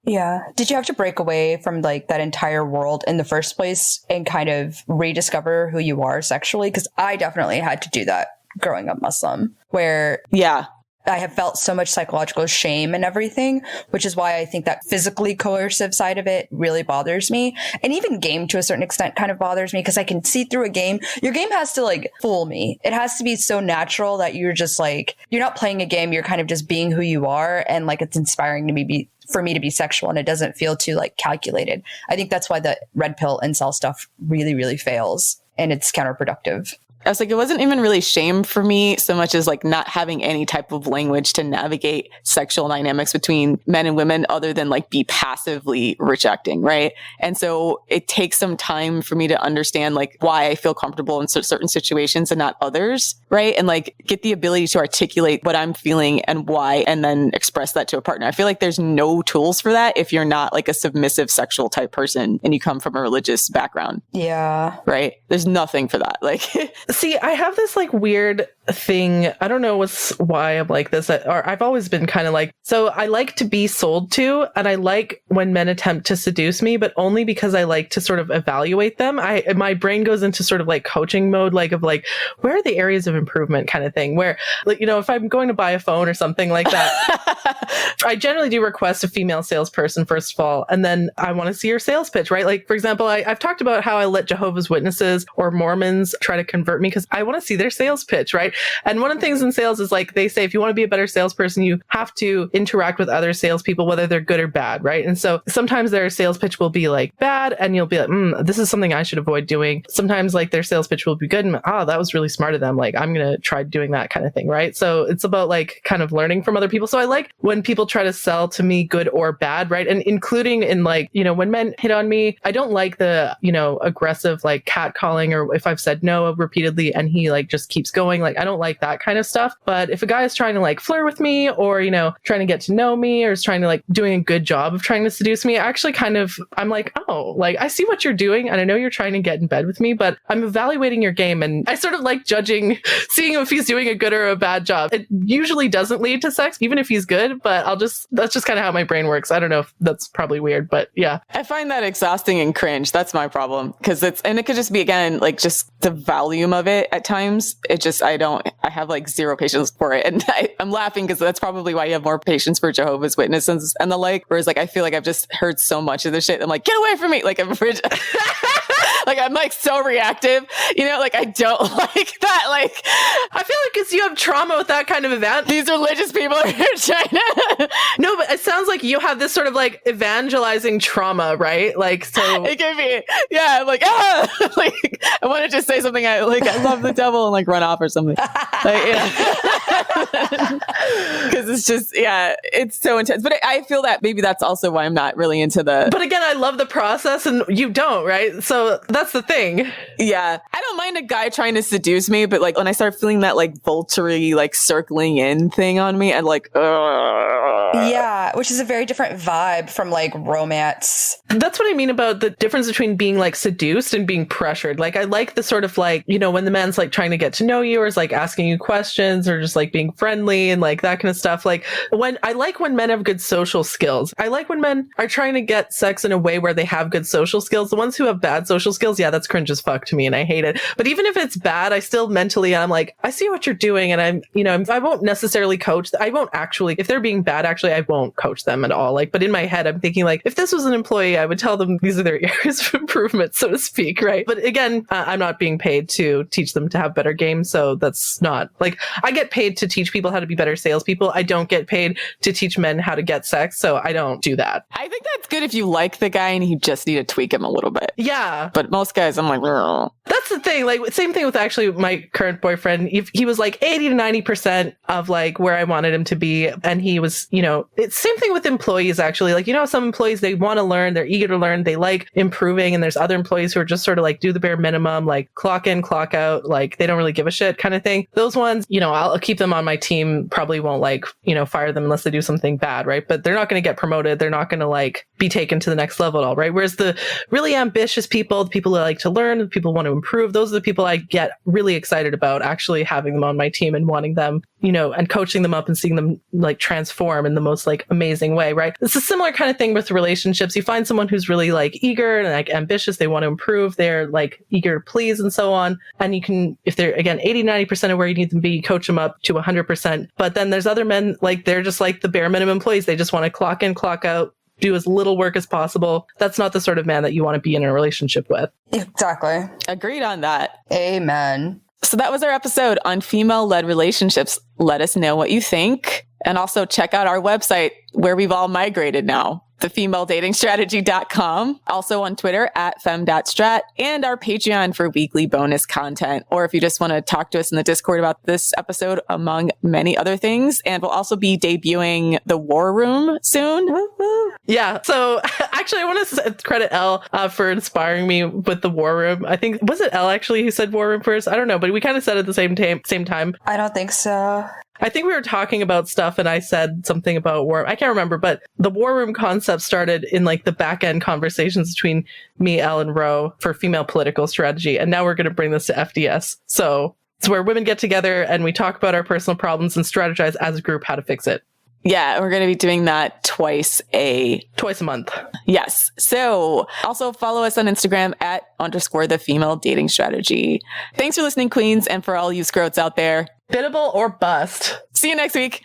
Yeah. Did you have to break away from like that entire world in the first place and kind of rediscover who you are sexually? Because I definitely had to do that growing up Muslim, where yeah, I have felt so much psychological shame and everything, which is why I think that physically coercive side of it really bothers me. And even game to a certain extent kind of bothers me, because I can see through a game. Your game has to like fool me. It has to be so natural that you're just like, you're not playing a game. You're kind of just being who you are. And like, it's inspiring to me for me to be sexual, and it doesn't feel too like calculated. I think that's why the red pill incel stuff really, really fails, and it's counterproductive. I was like, it wasn't even really shame for me so much as like not having any type of language to navigate sexual dynamics between men and women other than like be passively rejecting, right? And so it takes some time for me to understand like why I feel comfortable in certain situations and not others, right? And like get the ability to articulate what I'm feeling and why, and then express that to a partner. I feel like there's no tools for that if you're not like a submissive sexual type person and you come from a religious background. Yeah. Right? There's nothing for that. Like, see, I have this like weird thing. I don't know why I'm like this, or I've always been kind of like, so I like to be sold to, and I like when men attempt to seduce me, but only because I like to sort of evaluate them. My brain goes into sort of like coaching mode, like of like, where are the areas of improvement kind of thing, where like, you know, if I'm going to buy a phone or something like that, I generally do request a female salesperson first of all, and then I want to see her sales pitch, right? Like, for example, I've talked about how I let Jehovah's Witnesses or Mormons try to convert me because I want to see their sales pitch, right? And one of the things in sales is like, they say, if you want to be a better salesperson, you have to interact with other salespeople, whether they're good or bad, right? And so sometimes their sales pitch will be like bad, and you'll be like, this is something I should avoid doing. Sometimes like their sales pitch will be good, and that was really smart of them. Like, I'm going to try doing that kind of thing, right? So it's about like kind of learning from other people. So I like when people try to sell to me good or bad, right? And including in like, you know, when men hit on me, I don't like the, you know, aggressive like catcalling, or if I've said no repeatedly and he like just keeps going, like I don't like that kind of stuff. But if a guy is trying to like flirt with me, or, you know, trying to get to know me, or is trying to like doing a good job of trying to seduce me, I actually kind of, I'm like, oh, like I see what you're doing and I know you're trying to get in bed with me, but I'm evaluating your game, and I sort of like judging, seeing if he's doing a good or a bad job. It usually doesn't lead to sex, even if he's good, but that's just kind of how my brain works. I don't know if that's probably weird, but yeah. I find that exhausting and cringe. That's my problem. And it could just be, again, like just the volume of it at times. I have like zero patience for it. And I'm laughing because that's probably why you have more patience for Jehovah's Witnesses and the like. Whereas like, I feel like I've just heard so much of this shit. I'm like, get away from me. Like like I'm like so reactive, you know, like I don't like that. Like, I feel like because you have trauma with that kind of event. These religious people are here trying to. No, but it sounds like you have this sort of like evangelizing trauma, right? Like, so it could be, yeah. I'm like, like I want to just say something. I love the devil and like run off or something. Like, yeah. Because it's just, yeah, it's so intense. But I feel that maybe that's also why I'm not really into the. But again, I love the process, and you don't, right? So that's the thing. Yeah. I don't mind a guy trying to seduce me, but like when I start feeling that like vulture-y, like circling in thing on me, I'm like, yeah, which is a very different vibe from like romance. That's what I mean about the difference between being like seduced and being pressured. Like, I like the sort of like, you know, when the man's like trying to get to know you, or is like asking you questions, or just like being friendly and like that kind of stuff. Like, when men have good social skills. I like when men are trying to get sex in a way where they have good social skills. The ones who have bad social skills, yeah, that's cringe as fuck to me, and I hate it. But even if it's bad, I still mentally, I'm like, I see what you're doing, and I'm, you know, I won't necessarily coach. I won't actually, if they're being bad, actually, I won't coach them at all. Like, but in my head, I'm thinking like, if this was an employee, I would tell them these are their areas of improvement, so to speak, right? But again, I'm not being paid to teach them to have better games, so that's not like, I get paid to teach people how to be better salespeople. I don't get paid to teach men how to get sex, so I don't do that. I think that's good if you like the guy and you just need to tweak him a little bit. Yeah. But most guys, I'm like, ugh. That's the thing. Like, same thing with actually my current boyfriend. He was like 80 to 90% of like where I wanted him to be. And he was, you know, it's same thing with employees actually. Like, you know, some employees, they want to learn, they're eager to learn, they like improving. And there's other employees who are just sort of like do the bare minimum, like clock in, clock out, like they don't really give a shit kind of thing. Those ones, you know, I'll keep them on my team, probably won't like, you know, fire them unless they do something bad, right? But they're not going to get promoted. They're not going to like be taken to the next level at all, right? Whereas the really ambitious people, the people who like to learn, the people who want to improve, those are the people I get really excited about actually having them on my team and wanting them, you know, and coaching them up and seeing them like transform in the most like amazing way, right? It's a similar kind of thing with relationships. You find someone who's really like eager and like ambitious, they want to improve, they're like eager to please and so on. And you can, if they're again 80, 90% of where you need them to be, coach them up to 100%. But then there's other men, like they're just like the bare minimum employees. They just want to clock in, clock out, do as little work as possible. That's not the sort of man that you want to be in a relationship with. Exactly. Agreed on that. Amen. So that was our episode on female-led relationships. Let us know what you think. And also check out our website where we've all migrated now. thefemaledatingstrategy.com, also on Twitter at fem.strat, and our Patreon for weekly bonus content. Or if you just want to talk to us in the Discord about this episode, among many other things. And we'll also be debuting the War Room soon. Yeah. So actually, I want to credit Elle for inspiring me with the War Room. I think, was it Elle actually who said War Room first? I don't know, but we kind of said it at the same time. I don't think so. I think we were talking about stuff and I said something about war. I can't remember, but the War Room concept started in like the back end conversations between me, Elle, and Ro for female political strategy. And now we're going to bring this to FDS. So it's where women get together and we talk about our personal problems and strategize as a group how to fix it. Yeah, we're going to be doing that twice a month. Yes. So also follow us on Instagram at _thefemaledatingstrategy. Thanks for listening, Queens, and for all you scrotes out there. Biddable or bust. See you next week.